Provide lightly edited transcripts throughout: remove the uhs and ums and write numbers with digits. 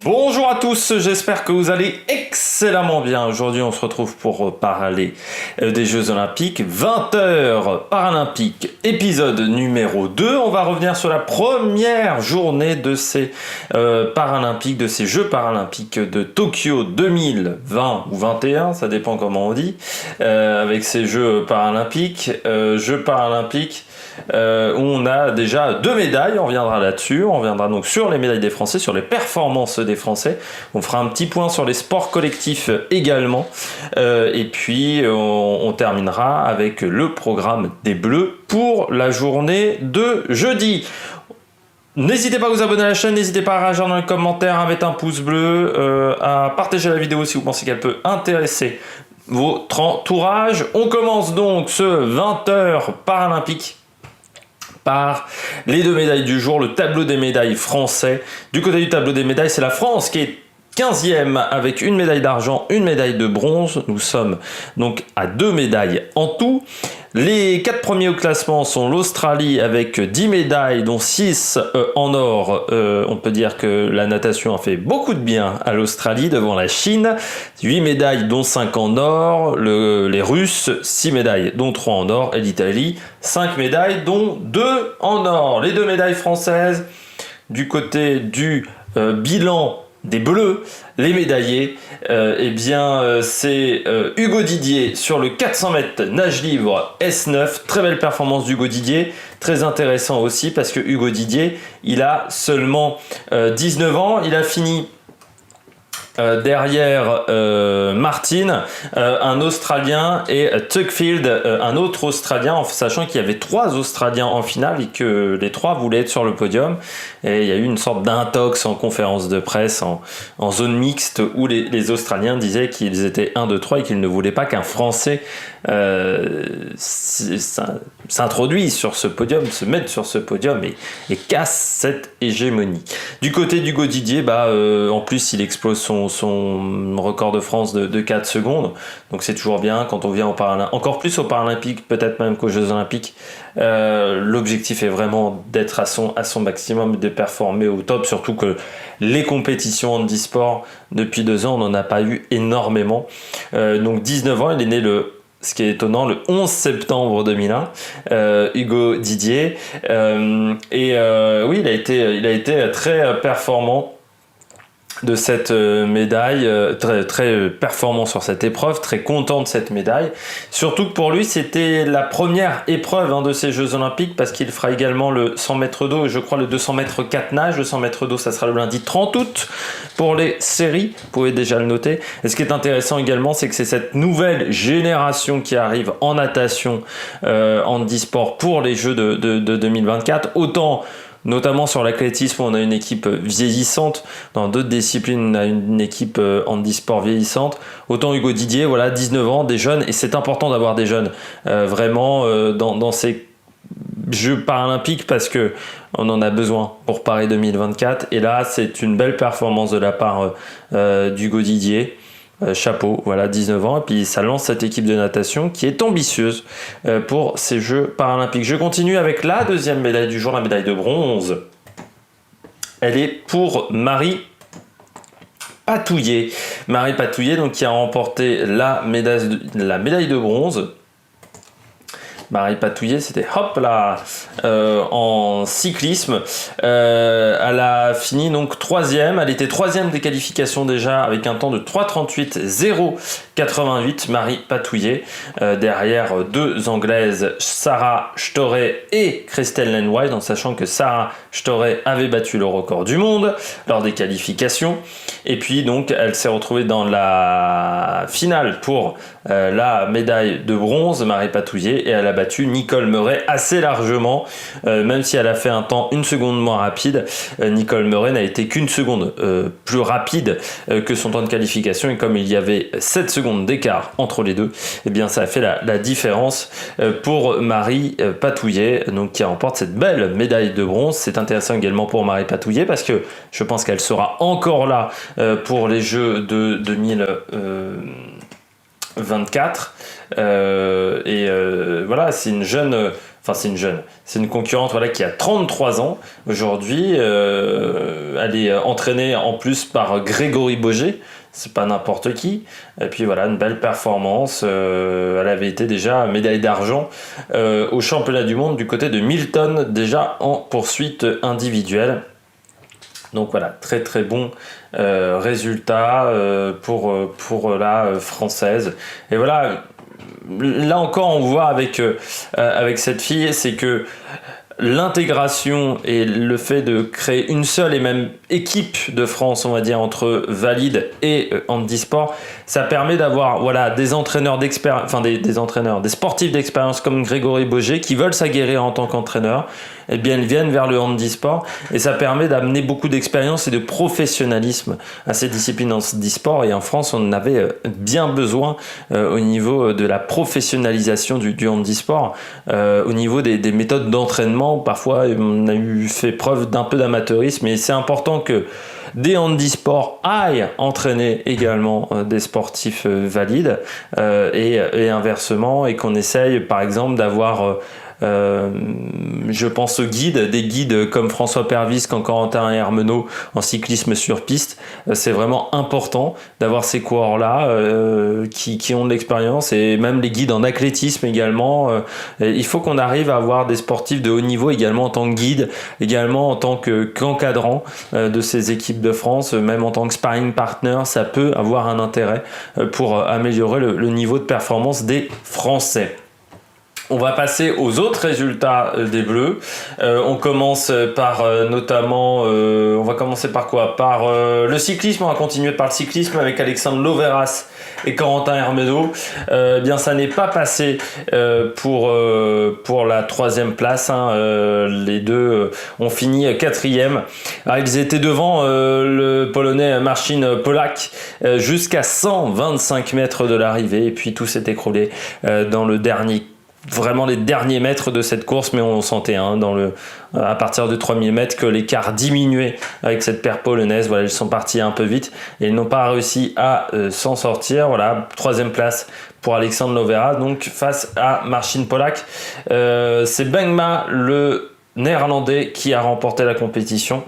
Bonjour à tous, j'espère que vous allez excellemment bien. Aujourd'hui, on se retrouve pour parler des Jeux Olympiques. 20h Paralympiques, épisode numéro 2. On va revenir sur la première journée de ces Paralympiques, de ces Jeux Paralympiques de Tokyo 2020 ou 21, ça dépend comment on dit, avec ces Jeux Paralympiques. Où on a déjà 2 médailles, on reviendra là-dessus, on reviendra donc sur les médailles des Français, sur les performances des Français, on fera un petit point sur les sports collectifs également, et puis on terminera avec le programme des Bleus pour la journée de jeudi. N'hésitez pas à vous abonner à la chaîne, n'hésitez pas à réagir dans les commentaires, à mettre un pouce bleu, à partager la vidéo si vous pensez qu'elle peut intéresser votre entourage. On commence donc ce 20h Paralympique par les 2 médailles du jour, le tableau des médailles français. Du côté du tableau des médailles, c'est la France qui est 15e avec une médaille d'argent, une médaille de bronze. Nous sommes donc à 2 médailles en tout. Les 4 premiers au classement sont l'Australie avec 10 médailles, dont 6 en or. On peut dire que la natation a fait beaucoup de bien à l'Australie devant la Chine. 8 médailles, dont 5 en or. Les Russes, 6 médailles, dont 3 en or. Et l'Italie, 5 médailles, dont 2 en or. Les 2 médailles françaises, du côté du bilan des Bleus, les médaillés, c'est Hugo Didier sur le 400 mètres nage libre S9. Très belle performance d'Hugo Didier, très intéressant aussi parce que Hugo Didier, il a seulement 19 ans, il a fini derrière Martin, un Australien, et Tuckfield, un autre Australien, en sachant qu'il y avait 3 Australiens en finale et que les 3 voulaient être sur le podium. Et il y a eu une sorte d'intox en conférence de presse en zone mixte où les Australiens disaient qu'ils étaient 1, 2, 3 et qu'ils ne voulaient pas qu'un Français s'introduise sur ce podium, se mette sur ce podium et casse cette hégémonie. Du côté d'Hugo Didier, en plus il explose son record de France de 4 secondes, donc c'est toujours bien quand on vient encore plus aux Paralympiques, peut-être même qu'aux Jeux Olympiques. L'objectif est vraiment d'être à son maximum, de performer au top, surtout que les compétitions handisport depuis 2 ans, on n'en a pas eu énormément. Donc 19 ans, il est né ce qui est étonnant, le 11 septembre 2001, Hugo Didier. Oui, il a été très performant de cette médaille, très performant sur cette épreuve, très content de cette médaille. Surtout que pour lui, c'était la première épreuve de ces Jeux Olympiques, parce qu'il fera également le 100 mètres d'eau et je crois le 200 mètres 4 nages. Le 100 mètres d'eau, ça sera le lundi 30 août pour les séries, vous pouvez déjà le noter. Et ce qui est intéressant également, c'est que c'est cette nouvelle génération qui arrive en natation, handisport pour les Jeux de 2024. Autant notamment sur l'athlétisme, on a une équipe vieillissante. Dans d'autres disciplines, on a une équipe handisport vieillissante. Autant Hugo Didier, voilà, 19 ans, des jeunes. Et c'est important d'avoir des jeunes vraiment dans ces Jeux Paralympiques, parce que on en a besoin pour Paris 2024. Et là, c'est une belle performance de la part d'Hugo Didier. Chapeau, voilà, 19 ans, et puis ça lance cette équipe de natation qui est ambitieuse pour ces Jeux Paralympiques. Je continue avec la deuxième médaille du jour, la médaille de bronze. Elle est pour Marie Patouillet. Marie Patouillet, donc, qui a remporté la médaille de bronze. Marie Patouillet, c'était hop là en cyclisme. Elle a fini donc 3e. Elle était 3e des qualifications déjà, avec un temps de 3:38,088. Marie Patouillet, derrière 2 Anglaises, Sarah Storey et Christelle Lenwide, en sachant que Sarah Storey avait battu le record du monde lors des qualifications. Et puis donc elle s'est retrouvée dans la finale pour la médaille de bronze, Marie Patouillet, et elle a battu Nicole Meuret assez largement, même si elle a fait un temps 1 seconde moins rapide. Nicole Meuret n'a été qu'1 seconde plus rapide que son temps de qualification, et comme il y avait 7 secondes d'écart entre les deux, eh bien ça a fait la différence pour Marie Patouillet, donc qui remporte cette belle médaille de bronze. C'est intéressant également pour Marie Patouillet parce que je pense qu'elle sera encore là pour les Jeux de 2024. Voilà, c'est une jeune Enfin, c'est une jeune. C'est une concurrente voilà, qui a 33 ans aujourd'hui. Elle est entraînée en plus par Grégory Boger. C'est pas n'importe qui. Et puis voilà, une belle performance. Elle avait été déjà médaille d'argent au championnat du monde du côté de Milton, déjà en poursuite individuelle. Donc voilà, très très bon résultat pour la française. Et voilà, là encore on voit avec cette fille, c'est que l'intégration et le fait de créer une seule et même équipe de France, on va dire, entre valide et handisport, ça permet d'avoir voilà, des entraîneurs d'expérience, enfin des entraîneurs, des sportifs d'expérience comme Grégory Boger qui veulent s'aguerrir en tant qu'entraîneur, eh bien ils viennent vers le handisport et ça permet d'amener beaucoup d'expérience et de professionnalisme à ces disciplines handisport, et en France on en avait bien besoin au niveau de la professionnalisation du handisport, au niveau des méthodes d'entraînement. Parfois on a fait preuve d'un peu d'amateurisme, et c'est important que des handisports aillent entraîner également des sportifs valides et inversement, et qu'on essaye par exemple d'avoir je pense aux guides, des guides comme François Pervis, comme Corentin Hermenot en cyclisme sur piste. C'est vraiment important d'avoir ces coureurs-là qui ont de l'expérience, et même les guides en athlétisme également. Il faut qu'on arrive à avoir des sportifs de haut niveau également en tant que guide, également en tant qu'encadrant de ces équipes de France, même en tant que sparring partner, ça peut avoir un intérêt pour améliorer le niveau de performance des Français. On va passer aux autres résultats des Bleus. On commence par notamment, on va commencer par quoi? Par le cyclisme. On va continuer par le cyclisme avec Alexandre Loveras et Corentin Hermenot. Bien, ça n'est pas passé pour la troisième place. Les deux ont fini quatrième. Alors, ils étaient devant le Polonais Marcin Polak jusqu'à 125 mètres de l'arrivée, et puis tout s'est écroulé dans vraiment les derniers mètres de cette course, mais on sentait à partir de 3000 mètres que l'écart diminuait avec cette paire polonaise. Voilà, ils sont partis un peu vite et ils n'ont pas réussi à s'en sortir. Voilà, troisième place pour Alexandre Lovera, donc face à Marcin Polak. C'est Bengma, le néerlandais, qui a remporté la compétition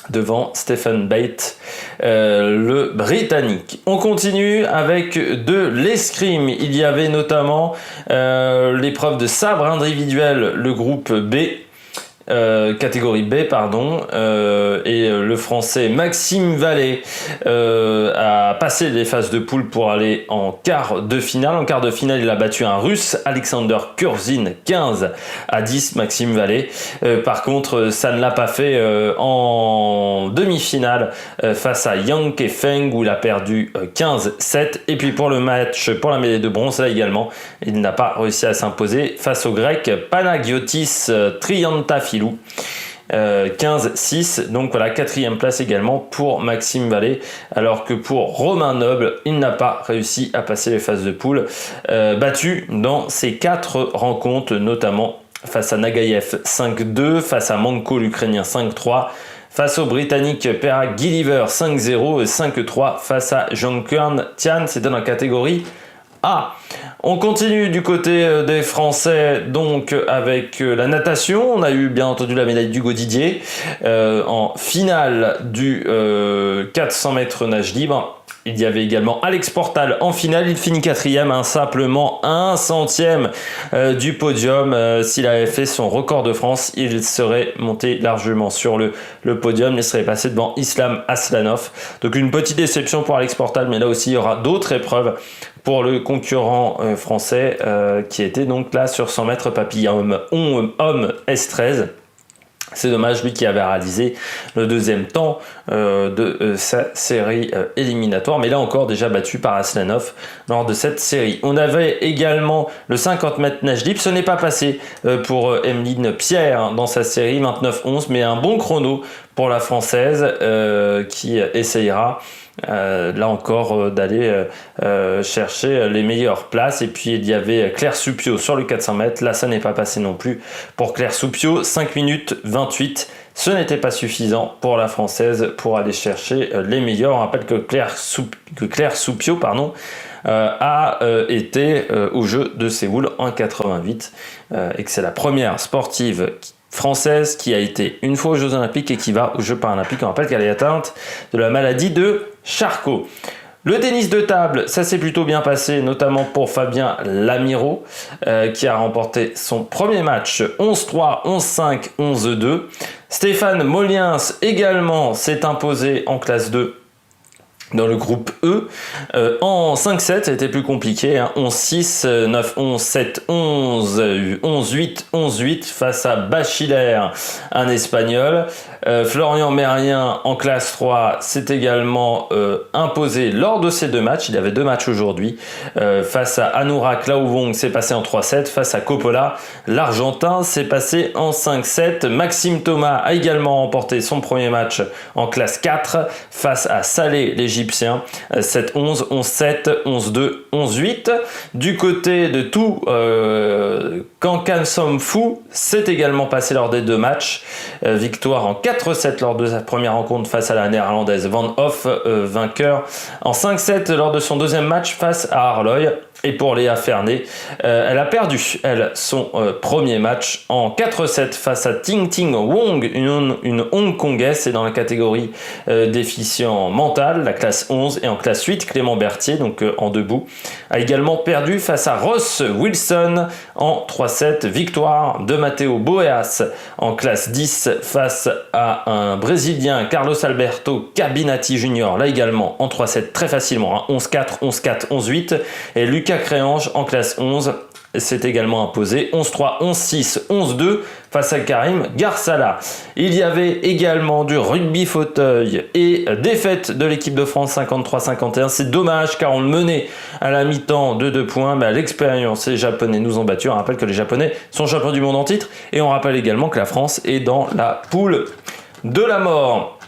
devant Stephen Bate, le britannique. On continue avec de l'escrime. Il y avait notamment l'épreuve de sabre individuel, le groupe B, catégorie B, pardon, et le français Maxime Vallée a passé les phases de poule pour aller en quart de finale. En quart de finale, il a battu un russe, Alexander Kurzin, 15-10, Maxime Vallée. Par contre, ça ne l'a pas fait en demi-finale face à Yang Kefeng, où il a perdu 15-7. Et puis pour le match, pour la médaille de bronze, là également, il n'a pas réussi à s'imposer face au grec Panagiotis Triantafylou. 15-6, donc voilà, quatrième place également pour Maxime Vallée, alors que pour Romain Noble, il n'a pas réussi à passer les phases de poule, battu dans ses 4 rencontres, notamment face à Nagayev 5-2, face à Manko l'Ukrainien 5-3, face au Britannique Perak Gilliver 5-0 et 5-3 face à Jean-Kern Tian. C'était dans la catégorie A. On continue du côté des Français, donc avec la natation. On a eu bien entendu la médaille d'Hugo Didier en finale du 400 mètres nage libre. Il y avait également Alex Portal en finale, il finit quatrième, simplement 1/100 du podium. S'il avait fait son record de France, il serait monté largement sur le podium, il serait passé devant Islam Aslanov. Donc une petite déception pour Alex Portal, mais là aussi il y aura d'autres épreuves pour le concurrent français qui était donc là sur 100 mètres papillon homme S13. C'est dommage, lui qui avait réalisé le deuxième temps de sa série éliminatoire, mais là encore déjà battu par Aslanov lors de cette série. On avait également le 50 mètres nage libre, ce n'est pas passé pour Emeline Pierre dans sa série 29-11, mais un bon chrono pour la Française qui essayera là encore d'aller chercher les meilleures places. Et puis il y avait Claire Soupio sur le 400 mètres. Là, ça n'est pas passé non plus pour Claire Soupio. 5 minutes 28. Ce n'était pas suffisant pour la Française pour aller chercher les meilleurs. On rappelle que Claire Soupio a été au jeu de Séoul en 88 et que c'est la première sportive française qui a été une fois aux Jeux Olympiques et qui va aux Jeux Paralympiques. On rappelle qu'elle est atteinte de la maladie de Charcot. Le tennis de table, ça s'est plutôt bien passé, notamment pour Fabien Lamiro, qui a remporté son premier match 11-3, 11-5, 11-2. Stéphane Moliens également s'est imposé en classe 2 dans le groupe E. En 5-7, ça a été plus compliqué. 11-6, 9-11, 7-11, 11-8, 11-8 face à Bachiller, un Espagnol. Florian Merrien en classe 3 s'est également imposé lors de ces deux matchs. Il y avait deux matchs aujourd'hui. Face à Anurag Laouvong, c'est passé en 3-7. Face à Coppola, l'Argentin, c'est passé en 5-7. Maxime Thomas a également remporté son premier match en classe 4 face à Saleh, l'Égyptien. 7-11, 11-7, 11-2, 11-8. Du côté de tout Kankan Somfu, c'est également passé lors des deux matchs. Victoire en 4-7 lors de sa première rencontre face à la néerlandaise Van Hoff, vainqueur en 5-7 lors de son deuxième match face à Arloy. Et pour Léa Fernet, elle a perdu, son premier match en 4-7 face à Ting Ting Wong, une Hongkongaise. C'est dans la catégorie déficient mental, la classe 11. Et en classe 8, Clément Berthier, donc en debout, a également perdu face à Ross Wilson en 3-7. Victoire de Matteo Boeas en classe 10 face à un Brésilien, Carlos Alberto Cabinati Jr., là également en 3-7 très facilement, 11-4, 11-4, 11-8. Et Lucas Créange en classe 11 s'est également imposé 11-3, 11-6, 11-2 face à Karim Garsala. Il y avait également du rugby fauteuil et défaite de l'équipe de France 53-51. C'est dommage car on le menait à la mi-temps de 2 points, mais à l'expérience, les Japonais nous ont battus. On rappelle que les Japonais sont champions du monde en titre et on rappelle également que la France est dans la poule de la mort.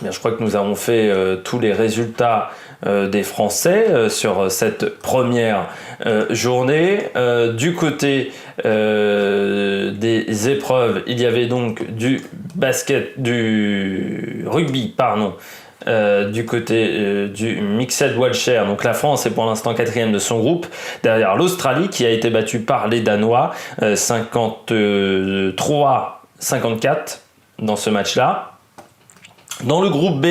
Bien, je crois que nous avons fait tous les résultats des Français sur cette première journée. Du côté des épreuves, il y avait donc du rugby, du côté du Mixed Wheelchair. Donc la France est pour l'instant 4e de son groupe, derrière l'Australie qui a été battue par les Danois 53-54 dans ce match-là. Dans le groupe B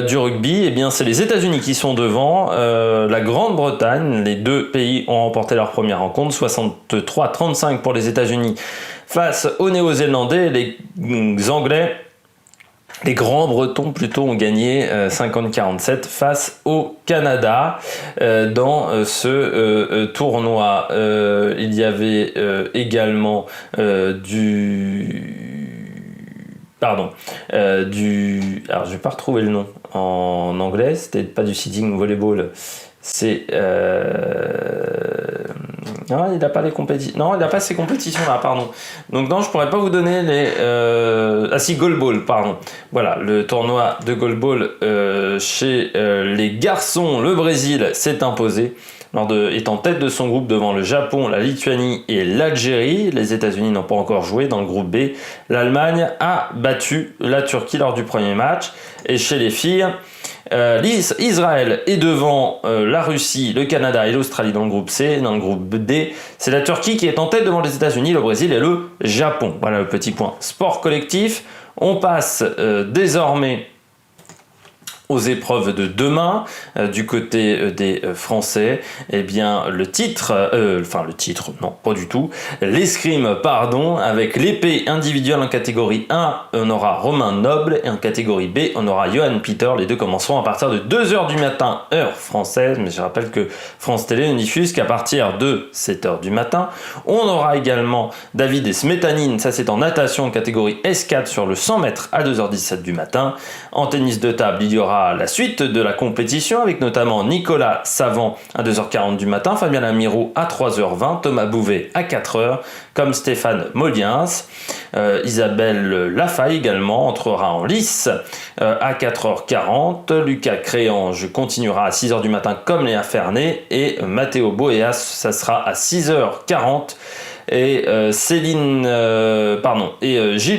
du rugby, eh bien, c'est les États-Unis qui sont devant, la Grande-Bretagne. Les deux pays ont remporté leur première rencontre, 63-35 pour les États-Unis face aux Néo-Zélandais. Les Anglais, les Grands-Bretons plutôt, ont gagné 50-47 face au Canada. Dans ce tournoi, il y avait également alors je vais pas retrouver le nom en anglais, c'était pas du sitting volleyball, c'est non, il n'a pas les compétitions. Non, il n'a pas ces compétitions-là, pardon. Donc non, je pourrais pas vous donner les. si, goalball, pardon. Voilà, le tournoi de goalball chez les garçons, le Brésil s'est imposé. Étant tête de son groupe devant le Japon, la Lituanie et l'Algérie. Les États-Unis n'ont pas encore joué. Dans le groupe B, l'Allemagne a battu la Turquie lors du premier match. Et chez les filles, Israël est devant la Russie, le Canada et l'Australie dans le groupe C. Dans le groupe D, c'est la Turquie qui est en tête devant les États-Unis, le Brésil et le Japon. Voilà le petit point sport collectif. On passe désormais aux épreuves de demain. Du côté des Français, eh bien le titre, non pas du tout, l'escrime pardon, avec l'épée individuelle en catégorie 1, on aura Romain Noble, et en catégorie B, on aura Johan Peter. Les deux commenceront à partir de 2h du matin, heure française, mais je rappelle que France Télé ne diffuse qu'à partir de 7h du matin. On aura également David et Smetanine, ça c'est en natation en catégorie S4 sur le 100 mètres à 2h17 du matin. En tennis de table, il y aura aura la suite de la compétition avec notamment Nicolas Savant à 2h40 du matin, Fabien Lamirou à 3h20, Thomas Bouvet à 4h, comme Stéphane Moliens. Isabelle Lafaille également entrera en lice à 4h40. Lucas Créange continuera à 6h du matin comme Léa Fernet. Et Mathéo Boéas, ça sera à 6h40. Et Gilles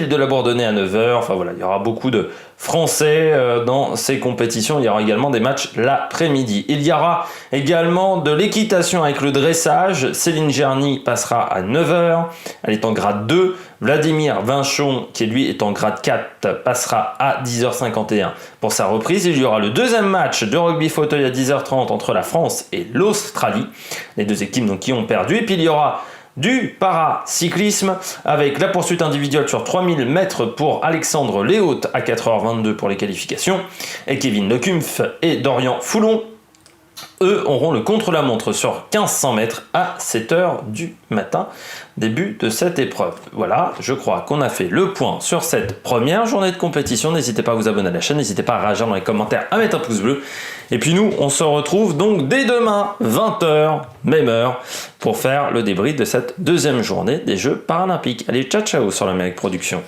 de la Bourdonnais à 9h. Enfin voilà, il y aura beaucoup de Français dans ces compétitions. Il y aura également des matchs l'après-midi. Il y aura également de l'équitation avec le dressage. Céline Gerny passera à 9h. Elle est en grade 2. Vladimir Vinchon, qui lui est en grade 4, passera à 10h51 pour sa reprise. Il y aura le deuxième match de rugby fauteuil à 10h30 entre la France et l'Australie. Les deux équipes donc, qui ont perdu. Et puis il y aura du paracyclisme avec la poursuite individuelle sur 3000 mètres pour Alexandre Léaute à 4h22 pour les qualifications et Kevin Lecumf et Dorian Foulon, eux, auront le contre-la-montre sur 1500 mètres à 7h du matin, début de cette épreuve. Voilà, je crois qu'on a fait le point sur cette première journée de compétition. N'hésitez pas à vous abonner à la chaîne, n'hésitez pas à réagir dans les commentaires, à mettre un pouce bleu. Et puis nous, on se retrouve donc dès demain, 20h, même heure, pour faire le débrief de cette deuxième journée des Jeux Paralympiques. Allez, ciao ciao sur l'Amérique Production.